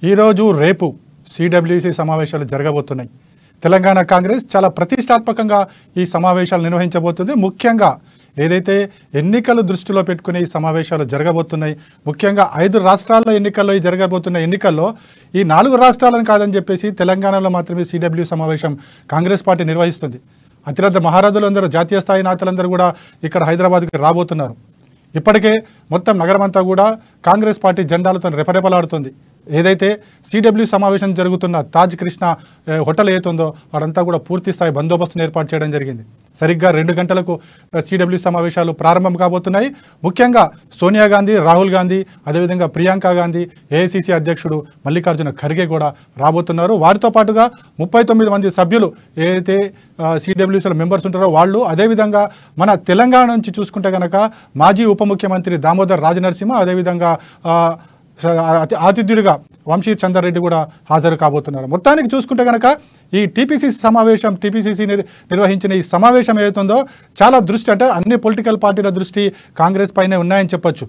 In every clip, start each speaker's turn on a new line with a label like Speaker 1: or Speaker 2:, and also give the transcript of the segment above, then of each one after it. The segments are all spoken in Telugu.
Speaker 1: ఈ రోజు రేపు సిడబ్ల్యూసి సమావేశాలు జరగబోతున్నాయి. తెలంగాణ కాంగ్రెస్ చాలా ప్రతిష్టాత్మకంగా ఈ సమావేశాలు నిర్వహించబోతుంది. ముఖ్యంగా ఏదైతే ఎన్నికలు దృష్టిలో పెట్టుకుని ఈ సమావేశాలు జరగబోతున్నాయి. ముఖ్యంగా 5 రాష్ట్రాల్లో ఎన్నికల్లో ఈ జరగబోతున్న ఎన్నికల్లో ఈ 4 రాష్ట్రాలను కాదని చెప్పేసి తెలంగాణలో మాత్రమే సిడబ్ల్యూ సమావేశం కాంగ్రెస్ పార్టీ నిర్వహిస్తుంది. అతిరథ మహారాజులందరూ, జాతీయ స్థాయి నేతలందరూ కూడా ఇక్కడ హైదరాబాద్కి రాబోతున్నారు. ఇప్పటికే మొత్తం నగరమంతా కూడా కాంగ్రెస్ పార్టీ జెండాలతో రెపరెపలాడుతుంది. ఏదైతే సిడబ్ల్యూ సమావేశం జరుగుతున్న తాజ్ కృష్ణ హోటల్ ఏతుందో అదంతా కూడా పూర్తి స్థాయి బందోబస్తును ఏర్పాటు చేయడం జరిగింది. సరిగ్గా 2 గంటలకు సిడబ్ల్యూ సమావేశాలు ప్రారంభం కాబోతున్నాయి. ముఖ్యంగా సోనియా గాంధీ, రాహుల్ గాంధీ, అదేవిధంగా ప్రియాంక గాంధీ, ఏఐసిసి అధ్యక్షుడు మల్లికార్జున ఖర్గే కూడా రాబోతున్నారు. వారితో పాటుగా 39 మంది సభ్యులు ఏదైతే సిడబ్ల్యూసీలో మెంబర్స్ ఉంటారో వాళ్ళు, అదేవిధంగా మన తెలంగాణ నుంచి చూసుకుంటే కనుక మాజీ ఉప ముఖ్యమంత్రి దామోదర్ రాజనరసింహ, అదేవిధంగా ఆతిథ్యుడిగా వంశీ చందర్ రెడ్డి కూడా హాజరు కాబోతున్నారు. మొత్తానికి చూసుకుంటే కనుక ఈ టీపీసీసీ నిర్వహించిన ఈ సమావేశం ఏదైతుందో చాలా దృష్టి, అంటే అన్ని పొలిటికల్ పార్టీల దృష్టి కాంగ్రెస్ పైనే ఉన్నాయని చెప్పొచ్చు.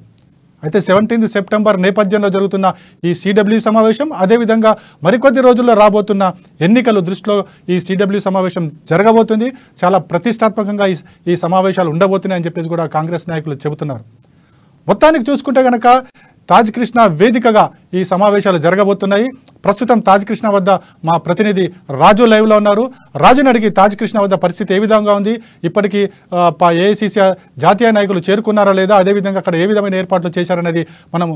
Speaker 1: అయితే 17 సెప్టెంబర్ నేపథ్యంలో జరుగుతున్న ఈ సిడబ్ల్యూ సమావేశం, అదేవిధంగా మరికొద్ది రోజుల్లో రాబోతున్న ఎన్నికలు దృష్టిలో ఈ సిడబ్ల్యూ సమావేశం జరగబోతుంది. చాలా ప్రతిష్టాత్మకంగా ఈ సమావేశాలు ఉండబోతున్నాయని చెప్పేసి కూడా కాంగ్రెస్ నాయకులు చెబుతున్నారు. మొత్తానికి చూసుకుంటే కనుక తాజ్ కృష్ణ వేదికగా ఈ సమావేశాలు జరగబోతున్నాయి. ప్రస్తుతం తాజ్ కృష్ణ వద్ద మా ప్రతినిధి రాజు లైవ్లో ఉన్నారు. రాజుని అడిగి తాజ్ కృష్ణ వద్ద పరిస్థితి ఏ విధంగా ఉంది, ఇప్పటికీ ఏఐసిసి జాతీయ నాయకులు చేరుకున్నారా లేదా, అదేవిధంగా అక్కడ ఏ విధమైన ఏర్పాట్లు చేశారనేది మనం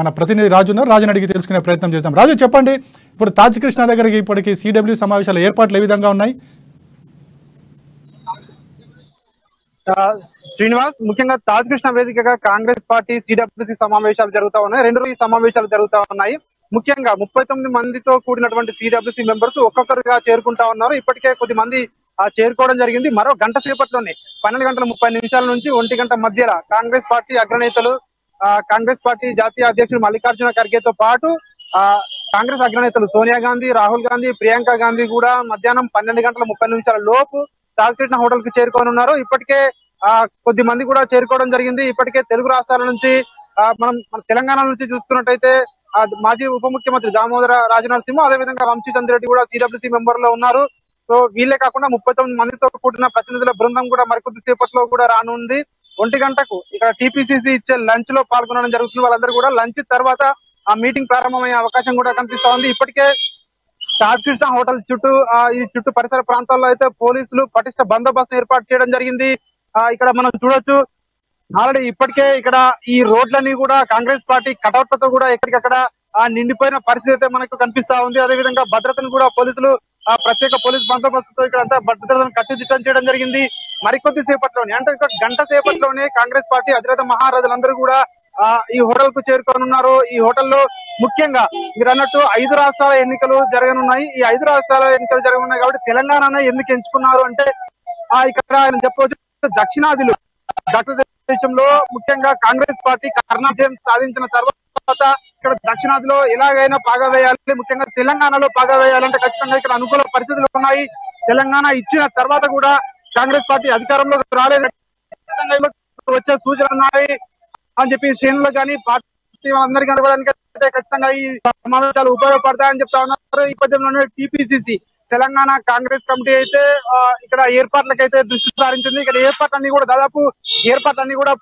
Speaker 1: మన ప్రతినిధి రాజు ఉన్నారు, రాజుని అడిగి తెలుసుకునే ప్రయత్నం చేద్దాం. రాజు, చెప్పండి, ఇప్పుడు తాజ్ కృష్ణ దగ్గరికి ఇప్పటికీ సిడబ్ల్యూ సమావేశాల ఏర్పాట్లు ఏ విధంగా ఉన్నాయి?
Speaker 2: శ్రీనివాస్, ముఖ్యంగా తాజ్ కృష్ణ వేదికగా కాంగ్రెస్ పార్టీ సిడబ్ల్యూసీ సమావేశాలు జరుగుతా ఉన్నాయి. 2 రోజుల సమావేశాలు జరుగుతా ఉన్నాయి. ముఖ్యంగా 39 మందితో కూడినటువంటి సిడబ్ల్యూసీ మెంబర్స్ ఒక్కొక్కరుగా చేరుకుంటా ఉన్నారు. ఇప్పటికే కొద్ది మంది చేరుకోవడం జరిగింది. మరో గంట సేపట్లోనే 12:30 నుంచి 1 గంట మధ్యలో కాంగ్రెస్ పార్టీ అగ్రనేతలు, కాంగ్రెస్ పార్టీ జాతీయ అధ్యక్షుడు మల్లికార్జున ఖర్గేతో పాటు కాంగ్రెస్ అగ్రనేతలు సోనియా గాంధీ, రాహుల్ గాంధీ, ప్రియాంక గాంధీ కూడా మధ్యాహ్నం 12:30 లోపు తాజ్ కృష్ణ హోటల్ కి చేరుకోనున్నారు. ఇప్పటికే కొద్ది మంది కూడా చేరుకోవడం జరిగింది. ఇప్పటికే తెలుగు రాష్ట్రాల నుంచి మన తెలంగాణ నుంచి చూసుకున్నట్టయితే మాజీ ఉప ముఖ్యమంత్రి దామోదర రాజనరసింహ, అదేవిధంగా వంశీ చంద్ర రెడ్డి కూడా సిడబ్ల్యూసీ మెంబర్ లో ఉన్నారు. సో వీళ్ళే కాకుండా 39 మందితో కూడిన ప్రతినిధుల బృందం కూడా మరికొద్ది సేపట్లో కూడా రానుంది. 1 గంటకు ఇక్కడ టీపీసీసీ ఇచ్చే లంచ్ లో పాల్గొనడం జరుగుతుంది. వాళ్ళందరూ కూడా లంచ్ తర్వాత ఆ మీటింగ్ ప్రారంభమయ్యే అవకాశం కూడా కనిపిస్తా ఉంది. ఇప్పటికే తాజ్ కృష్ణ హోటల్ చుట్టూ ఈ చుట్టూ పరిసర ప్రాంతాల్లో అయితే పోలీసులు పటిష్ట బందోబస్తు ఏర్పాటు చేయడం జరిగింది. ఇక్కడ మనం చూడొచ్చు, ఆల్రెడీ ఇప్పటికే ఇక్కడ ఈ రోడ్లన్నీ కూడా కాంగ్రెస్ పార్టీ కటౌట్లతో కూడా ఎక్కడికక్కడ నిండిపోయిన పరిస్థితి అయితే మనకు కనిపిస్తా ఉంది. అదేవిధంగా భద్రతను కూడా పోలీసులు ప్రత్యేక పోలీస్ బందోబస్తుతో ఇక్కడ అంతా భద్రతను కట్టుదిట్టం చేయడం జరిగింది. మరికొద్ది సేపట్లోనే, అంటే ఒక గంట సేపట్లోనే కాంగ్రెస్ పార్టీ అధినేత మహారాజులందరూ కూడా ఈ హోటల్ కు చేరుకోనున్నారు. ఈ హోటల్లో ముఖ్యంగా మీరు అన్నట్టు 5 రాష్ట్రాల ఎన్నికలు జరగనున్నాయి. ఈ 5 రాష్ట్రాల ఎన్నికలు జరగనున్నాయి కాబట్టి తెలంగాణ ఎందుకు ఎంచుకున్నారు అంటే ఇక్కడ ఆయన చెప్పవచ్చు, దక్షిణాదిలో భారతదేశంలో ముఖ్యంగా కాంగ్రెస్ పార్టీ కర్ణాటక సాధించిన తర్వాత ఇక్కడ దక్షిణాదిలో ఎలాగైనా పాగా వేయాలి, ముఖ్యంగా తెలంగాణలో పాగా వేయాలంటే ఖచ్చితంగా ఇక్కడ అనుకూల పరిస్థితులు ఉన్నాయి. తెలంగాణ ఇచ్చిన తర్వాత కూడా కాంగ్రెస్ పార్టీ అధికారంలోకి రాలేదు, వచ్చే సూచనలు ఉన్నాయి అని చెప్పి శ్రేణులు కానీ పార్టీ అందరికీ అనుకోవడానికి అయితే ఖచ్చితంగా ఈ సమావేశాలు ఉపయోగపడతాయని చెప్తా ఉన్నారు. ఈ పద్యంలోనే టీపీసీసీ తెలంగాణ కాంగ్రెస్ కమిటీ అయితే ఇక్కడ ఏర్పాట్లకైతే దృష్టి సారించింది. ఇక్కడ ఏర్పాట్లన్నీ కూడా దాదాపు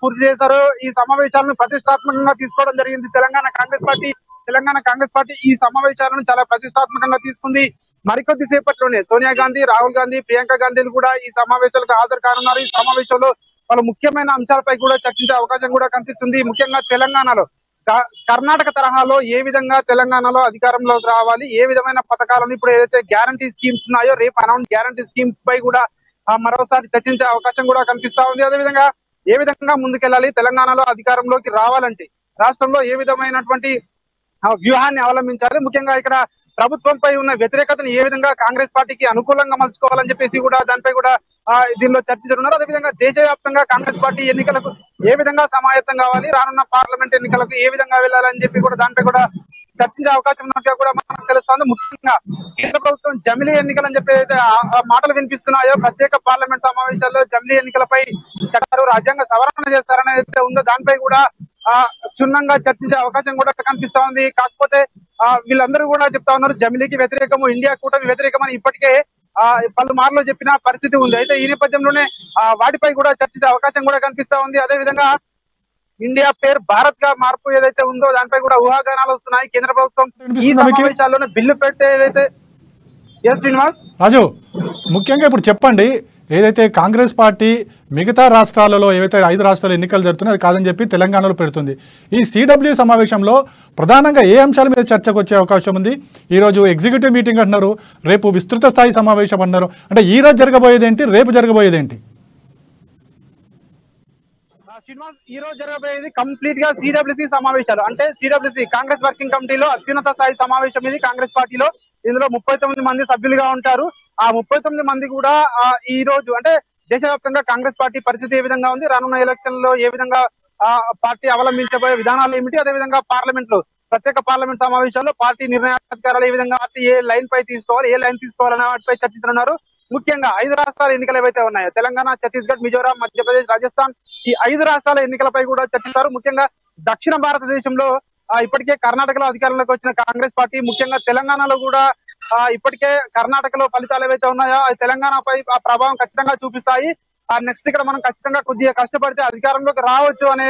Speaker 2: పూర్తి చేశారు. ఈ సమావేశాలను ప్రతిష్టాత్మకంగా తీసుకోవడం జరిగింది. తెలంగాణ కాంగ్రెస్ పార్టీ ఈ సమావేశాలను చాలా ప్రతిష్టాత్మకంగా తీసుకుంది. మరికొద్ది సేపట్లోనే సోనియా గాంధీ, రాహుల్ గాంధీ, ప్రియాంక గాంధీలు కూడా ఈ సమావేశాలకు హాజరు కానున్నారు. ఈ సమావేశంలో పలు ముఖ్యమైన అంశాలపై కూడా చర్చించే అవకాశం కూడా కనిపిస్తుంది. ముఖ్యంగా తెలంగాణలో కర్ణాటక తరహాలో ఏ విధంగా తెలంగాణలో అధికారంలోకి రావాలి, ఏ విధమైన పథకాలను ఇప్పుడు ఏదైతే గ్యారంటీ స్కీమ్స్ ఉన్నాయో రేపు అనౌన్స్ గ్యారంటీ స్కీమ్స్ పై కూడా మరోసారి చర్చించే అవకాశం కూడా కనిపిస్తా ఉంది. అదేవిధంగా ఏ విధంగా ముందుకెళ్ళాలి, తెలంగాణలో అధికారంలోకి రావాలంటే రాష్ట్రంలో ఏ విధమైనటువంటి వ్యూహాన్ని అవలంబించాలి, ముఖ్యంగా ఇక్కడ ప్రభుత్వంపై ఉన్న వ్యతిరేకతను ఏ విధంగా కాంగ్రెస్ పార్టీకి అనుకూలంగా మలుచుకోవాలని చెప్పేసి కూడా దానిపై కూడా దీనిలో చర్చించనున్నారు. అదేవిధంగా దేశవ్యాప్తంగా కాంగ్రెస్ పార్టీ ఎన్నికలకు ఏ విధంగా సమాయత్తం కావాలి, రానున్న పార్లమెంట్ ఎన్నికలకు ఏ విధంగా వెళ్ళాలని చెప్పి కూడా దానిపై కూడా చర్చించే అవకాశం ఉన్నట్టుగా కూడా మనకు తెలుస్తోంది. ముఖ్యంగా కేంద్ర ప్రభుత్వం జమిలీ ఎన్నికలు అని చెప్పి మాటలు వినిపిస్తున్నాయో, ప్రత్యేక పార్లమెంట్ సమావేశాల్లో జమిలీ ఎన్నికలపై రాజ్యాంగ సవరణ చేస్తారని అయితే ఉందో దానిపై కూడా క్షుణ్ణంగా చర్చించే అవకాశం కూడా కనిపిస్తా ఉంది. కాకపోతే వీళ్ళందరూ కూడా చెప్తా ఉన్నారు జమిలీకి వ్యతిరేకము, ఇండియా కూటమి వ్యతిరేకమని ఇప్పటికే పలుమార్లు చెప్పిన పరిస్థితి ఉంది. అయితే ఈ నేపథ్యంలోనే వాటిపై కూడా చర్చించే అవకాశం కూడా కనిపిస్తా ఉంది. అదే విధంగా ఇండియా పేరు భారత్ గా మార్పు ఏదైతే ఉందో దానిపై కూడా ఊహాగానాలు వస్తున్నాయి. కేంద్ర ప్రభుత్వం ఈ సమావేశాల్లోనే బిల్లు పెట్టే ఏదైతే శ్రీనివాస్
Speaker 1: రాజు ముఖ్యంగా ఇప్పుడు చెప్పండి, ఏదైతే కాంగ్రెస్ పార్టీ మిగతా రాష్ట్రాలలో ఏవైతే 5 రాష్ట్రాలు ఎన్నికలు జరుగుతున్నాయి అది కాదని చెప్పి తెలంగాణలో పెడుతుంది. ఈ సిడబ్ల్యూ సమావేశంలో ప్రధానంగా ఏ అంశాల మీద చర్చకు వచ్చే అవకాశం ఉంది? ఈరోజు ఎగ్జిక్యూటివ్ మీటింగ్ అంటున్నారు, రేపు విస్తృత స్థాయి సమావేశం అన్నారు. అంటే ఈ రోజు జరగబోయేది ఏంటి, రేపు జరగబోయేది ఏంటి?
Speaker 2: శ్రీనివాస్, ఈ రోజు జరగబోయేది కంప్లీట్ గా సిడబ్ల్యూసీ సమావేశాలు. అంటే సిడబ్ల్యూసీ కాంగ్రెస్ వర్కింగ్ కమిటీలో అత్యున్నత స్థాయి సమావేశం ఇది కాంగ్రెస్ పార్టీలో. ఇందులో 39 మంది సభ్యులుగా ఉంటారు. ఆ 39 మంది కూడా ఈ రోజు అంటే దేశవ్యాప్తంగా కాంగ్రెస్ పార్టీ పరిస్థితి ఏ విధంగా ఉంది, రానున్న ఎలక్షన్ లో ఏ విధంగా పార్టీ అవలంబించబోయే విధానాలు ఏమిటి, అదే విధంగా పార్లమెంట్ లో ప్రత్యేక పార్లమెంట్ సమావేశాల్లో పార్టీ నిర్ణయాధికారాలు ఏ విధంగా పార్టీ ఏ లైన్ పై తీసుకోవాలి, ఏ లైన్ తీసుకోవాలనే వాటిపై చర్చించనున్నారు. ముఖ్యంగా 5 రాష్ట్రాల ఎన్నికలు ఏవైతే ఉన్నాయో తెలంగాణ, ఛత్తీస్గఢ్, మిజోరాం, మధ్యప్రదేశ్, రాజస్థాన్ ఈ 5 రాష్ట్రాల ఎన్నికలపై కూడా చర్చిస్తారు. ముఖ్యంగా దక్షిణ భారతదేశంలో ఇప్పటికే కర్ణాటకలో అధికారంలోకి వచ్చిన కాంగ్రెస్ పార్టీ, ముఖ్యంగా తెలంగాణలో కూడా ఇప్పటికే కర్ణాటకలో ఫలితాలు ఏవైతే ఉన్నాయో అవి తెలంగాణపై ఆ ప్రభావం ఖచ్చితంగా చూపిస్తాయి. నెక్స్ట్ ఇక్కడ మనం ఖచ్చితంగా కొద్దిగా కష్టపడితే అధికారంలోకి రావచ్చు అనే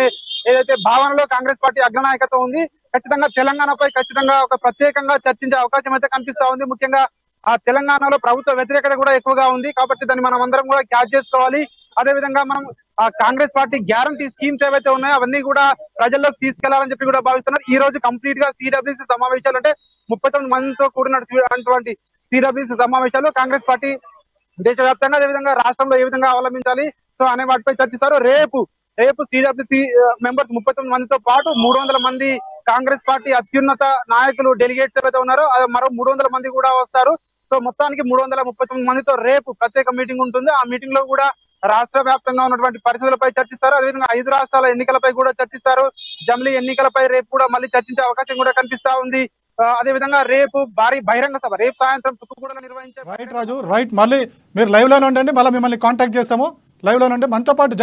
Speaker 2: ఏదైతే భావనలో కాంగ్రెస్ పార్టీ అగ్రనాయకత్వం ఉంది. ఖచ్చితంగా తెలంగాణపై ఖచ్చితంగా ఒక ప్రత్యేకంగా చర్చించే అవకాశం అయితే కనిపిస్తా ఉంది. ముఖ్యంగా తెలంగాణలో ప్రభుత్వ వ్యతిరేకత కూడా ఎక్కువగా ఉంది కాబట్టి దాన్ని మనం అందరం కూడా క్యాచ్ చేసుకోవాలి. అదే విధంగా మనం కాంగ్రెస్ పార్టీ గ్యారంటీ స్కీమ్స్ ఏవైతే ఉన్నాయో అవన్నీ కూడా ప్రజల్లోకి తీసుకెళ్లాలని చెప్పి కూడా భావిస్తున్నారు. ఈ రోజు కంప్లీట్ గా సిడబ్ల్యూసీ సమావేశాలు అంటే 39 మందితో కూడినటువంటి సిడబ్ల్యూసీ సమావేశాలు కాంగ్రెస్ పార్టీ దేశవ్యాప్తంగా అదే విధంగా రాష్ట్రంలో ఏ విధంగా అవలంబించాలి సో అనే వాటిపై చర్చిస్తారు. రేపు సిడబ్ల్యూసీ మెంబర్స్ 39 మందితో పాటు 300 మంది కాంగ్రెస్ పార్టీ అత్యున్నత నాయకులు డెలిగేట్స్ ఏవైతే ఉన్నారో మరో 300 మంది కూడా వస్తారు. సో మొత్తానికి 339 మందితో రేపు ప్రత్యేక మీటింగ్ ఉంటుంది. ఆ మీటింగ్ లో కూడా రాష్ట్ర వ్యాప్తంగా ఉన్నటువంటి పరిస్థితులపై చర్చిస్తారు. అదేవిధంగా 5 రాష్ట్రాల ఎన్నికలపై కూడా చర్చిస్తారు. జమిలీ ఎన్నికలపై రేపు కూడా మళ్ళీ చర్చించే అవకాశం కూడా కనిపిస్తా ఉంది. అదే విధంగా రేపు భారీ బహిరంగ సభ రేపు సాయంత్రం తుక్కుగూడలో నిర్వహించే
Speaker 1: రైట్ రాజు, రైట్. మళ్ళీ మీరు లైవ్ లోనే ఉండండి, మళ్ళీ మిమ్మల్ని కాంటాక్ట్ చేస్తాము. లైవ్ లోనే ఉంటే మనతో పాటు